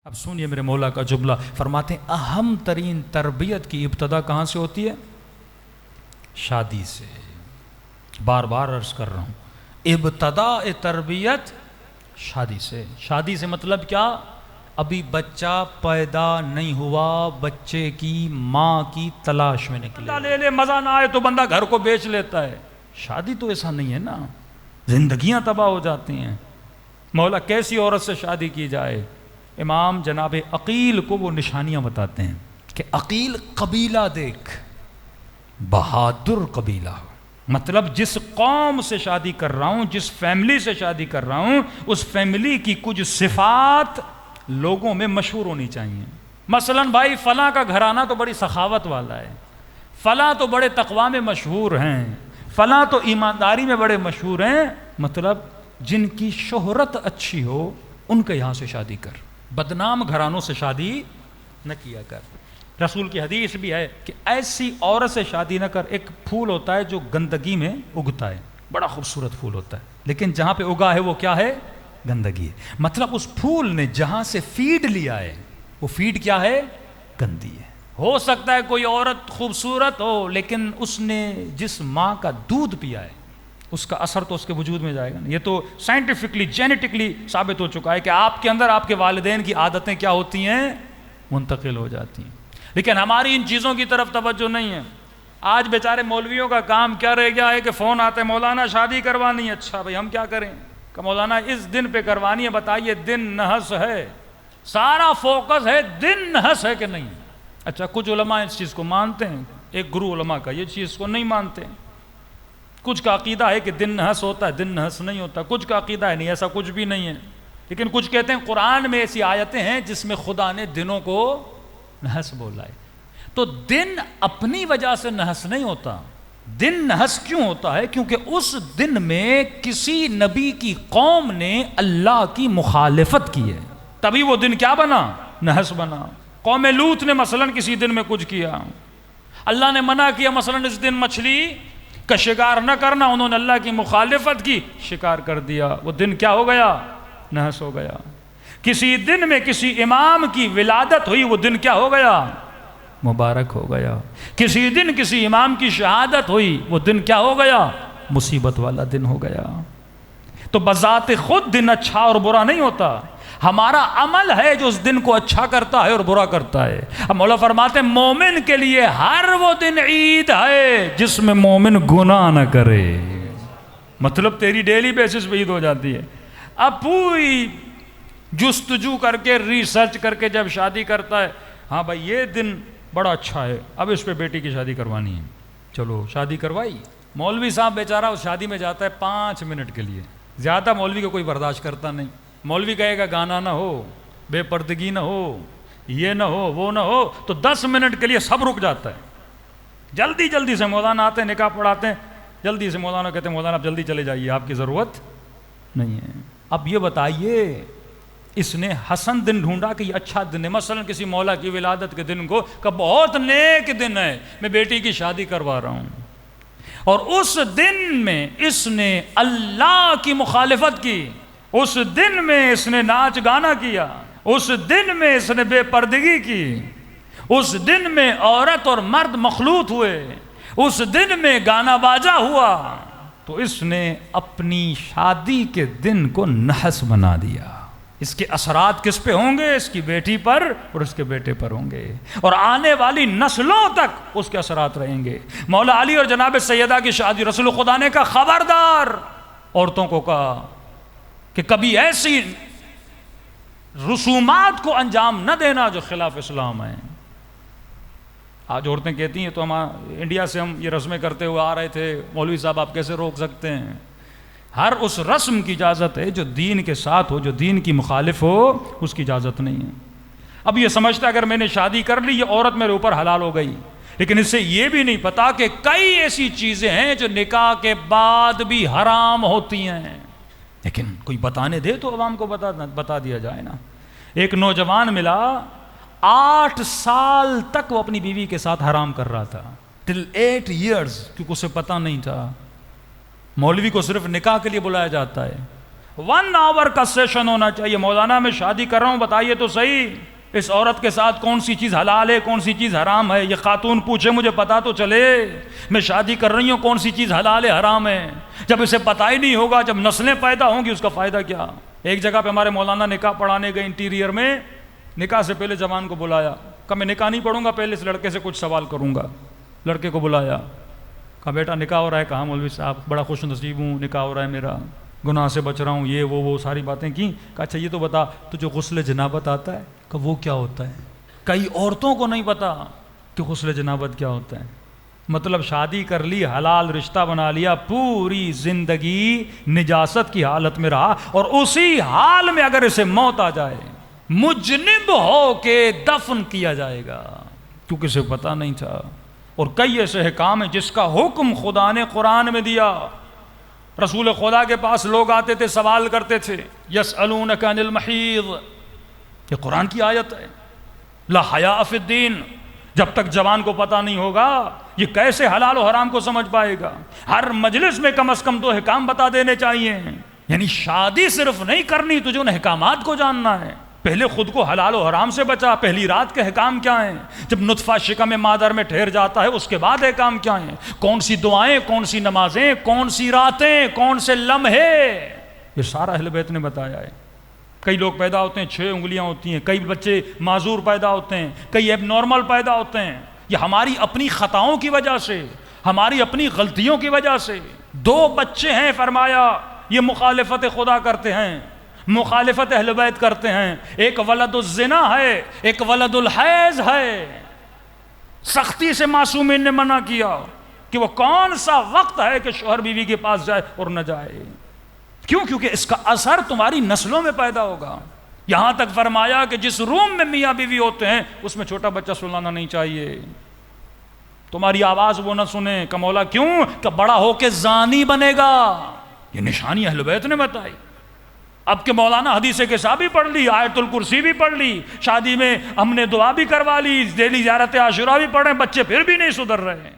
اب سنیے میرے مولا کا جملہ، فرماتے ہیں اہم ترین تربیت کی ابتدا کہاں سے ہوتی ہے؟ شادی سے۔ بار بار عرض کر رہا ہوں، ابتدا تربیت شادی سے۔ شادی سے مطلب کیا؟ ابھی بچہ پیدا نہیں ہوا، بچے کی ماں کی تلاش میں نکلے، لے لے مزہ نہ آئے تو بندہ گھر کو بیچ لیتا ہے۔ شادی تو ایسا نہیں ہے نا، زندگیاں تباہ ہو جاتی ہیں۔ مولا کیسی عورت سے شادی کی جائے؟ امام جناب عقیل کو وہ نشانیاں بتاتے ہیں کہ عقیل قبیلہ دیکھ، بہادر قبیلہ، مطلب جس قوم سے شادی کر رہا ہوں، جس فیملی سے شادی کر رہا ہوں، اس فیملی کی کچھ صفات لوگوں میں مشہور ہونی چاہیے۔ مثلا بھائی فلاں کا گھرانہ تو بڑی سخاوت والا ہے، فلاں تو بڑے تقوی میں مشہور ہیں، فلاں تو ایمانداری میں بڑے مشہور ہیں، مطلب جن کی شہرت اچھی ہو ان کے یہاں سے شادی کر، بدنام گھرانوں سے شادی نہ کیا کر۔ رسول کی حدیث بھی ہے کہ ایسی عورت سے شادی نہ کر۔ ایک پھول ہوتا ہے جو گندگی میں اگتا ہے، بڑا خوبصورت پھول ہوتا ہے، لیکن جہاں پہ اگا ہے وہ کیا ہے؟ گندگی ہے۔ مطلب اس پھول نے جہاں سے فیڈ لیا ہے وہ فیڈ کیا ہے؟ گندی ہے۔ ہو سکتا ہے کوئی عورت خوبصورت ہو لیکن اس نے جس ماں کا دودھ پیا ہے اس کا اثر تو اس کے وجود میں جائے گا نا۔ یہ تو سائنٹیفکلی جینیٹکلی ثابت ہو چکا ہے کہ آپ کے اندر آپ کے والدین کی عادتیں کیا ہوتی ہیں؟ منتقل ہو جاتی ہیں۔ لیکن ہماری ان چیزوں کی طرف توجہ نہیں ہے۔ آج بیچارے مولویوں کا کام کیا رہ گیا ہے کہ فون آتے ہیں، مولانا شادی کروانی ہے۔ اچھا بھائی ہم کیا کریں؟ کہ مولانا اس دن پہ کروانی ہے، بتائیے دن نحس ہے، سارا فوکس ہے دن نحس ہے کہ نہیں؟ اچھا کچھ علماء اس چیز کو مانتے ہیں، ایک گرو علماء کا یہ چیز کو نہیں مانتے، کچھ کا عقیدہ ہے کہ دن نحس ہوتا ہے، دن نحس نہیں ہوتا، کچھ کا عقیدہ ہے نہیں ایسا کچھ بھی نہیں ہے، لیکن کچھ کہتے ہیں قرآن میں ایسی آیتیں ہیں جس میں خدا نے دنوں کو نحس بولا ہے۔ تو دن اپنی وجہ سے نحس نہیں ہوتا۔ دن نحس کیوں ہوتا ہے؟ کیونکہ اس دن میں کسی نبی کی قوم نے اللہ کی مخالفت کی ہے، تبھی وہ دن کیا بنا؟ نحس بنا۔ قوم لوط نے مثلا کسی دن میں کچھ کیا، اللہ نے منع کیا مثلا اس دن مچھلی کا شکار نہ کرنا، انہوں نے اللہ کی مخالفت کی، شکار کر دیا، وہ دن کیا ہو گیا؟ نحس ہو گیا۔ کسی دن میں کسی امام کی ولادت ہوئی، وہ دن کیا ہو گیا؟ مبارک ہو گیا۔ کسی دن کسی امام کی شہادت ہوئی، وہ دن کیا ہو گیا؟ مصیبت والا دن ہو گیا۔ تو بذات خود دن اچھا اور برا نہیں ہوتا، ہمارا عمل ہے جو اس دن کو اچھا کرتا ہے اور برا کرتا ہے۔ اب مولا فرماتے ہیں مومن کے لیے ہر وہ دن عید ہے جس میں مومن گناہ نہ کرے، مطلب تیری ڈیلی بیسس پہ عید ہو جاتی ہے۔ اب پوری جستجو کر کے ریسرچ کر کے جب شادی کرتا ہے، ہاں بھائی یہ دن بڑا اچھا ہے، اب اس پہ بیٹی کی شادی کروانی ہے، چلو شادی کروائی۔ مولوی صاحب بیچارہ اس شادی میں جاتا ہے 5 منٹ کے لیے، زیادہ مولوی کو کوئی برداشت کرتا نہیں۔ مولوی کہے گا گانا نہ ہو، بے پردگی نہ ہو، یہ نہ ہو، وہ نہ ہو، تو 10 منٹ کے لیے سب رک جاتا ہے۔ جلدی جلدی سے مولانا آتے ہیں، نکاح پڑھاتے ہیں، جلدی سے مولانا کہتے ہیں مولانا آپ جلدی چلے جائیے، آپ کی ضرورت نہیں ہے۔ اب یہ بتائیے اس نے حسن دن ڈھونڈا کہ یہ اچھا دن ہے، مثلا کسی مولا کی ولادت کے دن کو کہ بہت نیک دن ہے، میں بیٹی کی شادی کروا رہا ہوں، اور اس دن میں اس نے اللہ کی مخالفت کی، اس دن میں اس نے ناچ گانا کیا، اس دن میں اس نے بے پردگی کی، اس دن میں عورت اور مرد مخلوط ہوئے، اس دن میں گانا باجا ہوا، تو اس نے اپنی شادی کے دن کو نحس بنا دیا۔ اس کے اثرات کس پہ ہوں گے؟ اس کی بیٹی پر اور اس کے بیٹے پر ہوں گے، اور آنے والی نسلوں تک اس کے اثرات رہیں گے۔ مولا علی اور جناب سیدہ کی شادی، رسول خدا نے کہا خبردار عورتوں کو کہا کہ کبھی ایسی رسومات کو انجام نہ دینا جو خلاف اسلام ہیں۔ آج عورتیں کہتی ہیں تو ہم انڈیا سے ہم یہ رسمیں کرتے ہوئے آ رہے تھے، مولوی صاحب آپ کیسے روک سکتے ہیں؟ ہر اس رسم کی اجازت ہے جو دین کے ساتھ ہو، جو دین کی مخالف ہو اس کی اجازت نہیں ہے۔ اب یہ سمجھتا اگر میں نے شادی کر لی یہ عورت میرے اوپر حلال ہو گئی، لیکن اس سے یہ بھی نہیں پتا کہ کئی ایسی چیزیں ہیں جو نکاح کے بعد بھی حرام ہوتی ہیں، لیکن کوئی بتانے دے تو عوام کو بتا دیا جائے نا۔ ایک نوجوان ملا، 8 سال تک وہ اپنی بیوی کے ساتھ حرام کر رہا تھا، till 8 years، کیونکہ اسے پتہ نہیں تھا۔ مولوی کو صرف نکاح کے لیے بلایا جاتا ہے، 1 آور کا سیشن ہونا چاہیے. مولانا میں شادی کر رہا ہوں، بتائیے تو صحیح اس عورت کے ساتھ کون سی چیز حلال ہے کون سی چیز حرام ہے. یہ خاتون پوچھے مجھے پتا تو چلے میں شادی کر رہی ہوں کون سی چیز حلال ہے حرام ہے. جب اسے پتہ ہی نہیں ہوگا، جب نسلیں پیدا ہوں گی، اس کا فائدہ کیا. ایک جگہ پہ ہمارے مولانا نکاح پڑھانے گئے انٹیریئر میں. نکاح سے پہلے جوان کو بلایا، کہا میں نکاح نہیں پڑھوں گا، پہلے اس لڑکے سے کچھ سوال کروں گا. لڑکے کو بلایا، کہا بیٹا نکاح ہو رہا ہے. کہا مولوی صاحب بڑا خوش نصیب ہوں، نکاح ہو رہا ہے میرا، گناہ سے بچ رہا ہوں، یہ وہ ساری باتیں کی. کہا اچھا یہ تو بتا تجھے غسل جنابت آتا ہے؟ کہا وہ کیا ہوتا ہے؟ کئی عورتوں کو نہیں پتا کہ غسل جنابت کیا ہوتا ہے. مطلب شادی کر لی، حلال رشتہ بنا لیا، پوری زندگی نجاست کی حالت میں رہا، اور اسی حال میں اگر اسے موت آ جائے مجنب ہو کے دفن کیا جائے گا، کیونکہ اسے پتہ نہیں تھا. اور کئی ایسے احکام ہیں جس کا حکم خدا نے قرآن میں دیا. رسول خدا کے پاس لوگ آتے تھے، سوال کرتے تھے، یسألونک عن المحیض، یہ قرآن کی آیت ہے. لا حیاء فی الدین، جب تک جوان کو پتہ نہیں ہوگا یہ کیسے حلال و حرام کو سمجھ پائے گا. ہر مجلس میں کم از کم 2 احکام بتا دینے چاہیے. یعنی شادی صرف نہیں کرنی، تجھے ان احکامات کو جاننا ہے. پہلے خود کو حلال و حرام سے بچا. پہلی رات کے احکام کیا ہیں؟ جب نطفہ شکم مادر میں ٹھہر جاتا ہے اس کے بعد احکام کیا ہیں؟ کون سی دعائیں، کون سی نمازیں، کون سی راتیں، کون سے لمحے، یہ سارا اہل بیت نے بتایا ہے. کئی لوگ پیدا ہوتے ہیں 6 انگلیاں ہوتی ہیں، کئی بچے معذور پیدا ہوتے ہیں، کئی ایب نارمل پیدا ہوتے ہیں. یہ ہماری اپنی خطاؤں کی وجہ سے، ہماری اپنی غلطیوں کی وجہ سے. 2 بچے ہیں فرمایا یہ مخالفت خدا کرتے ہیں، مخالفت اہل بیت کرتے ہیں. ایک ولد الزنا ہے، ایک ولد الحیض ہے. سختی سے معصومین نے منع کیا کہ وہ کون سا وقت ہے کہ شوہر بیوی کے پاس جائے اور نہ جائے. کیوں؟ کیونکہ اس کا اثر تمہاری نسلوں میں پیدا ہوگا. یہاں تک فرمایا کہ جس روم میں میاں بیوی ہوتے ہیں اس میں چھوٹا بچہ سلانا نہیں چاہیے. تمہاری آواز وہ نہ سنے. کہ مولا کیوں؟ کہ بڑا ہو کے زانی بنے گا. یہ نشانی اہل بیت نے بتائی. اب کہ مولانا حدیث کسا بھی پڑھ لی، آیت الکرسی بھی پڑھ لی، شادی میں ہم نے دعا بھی کروا لی، ڈیلی زیارت عاشورہ بھی پڑھیں، بچے پھر بھی نہیں سدھر رہے ہیں.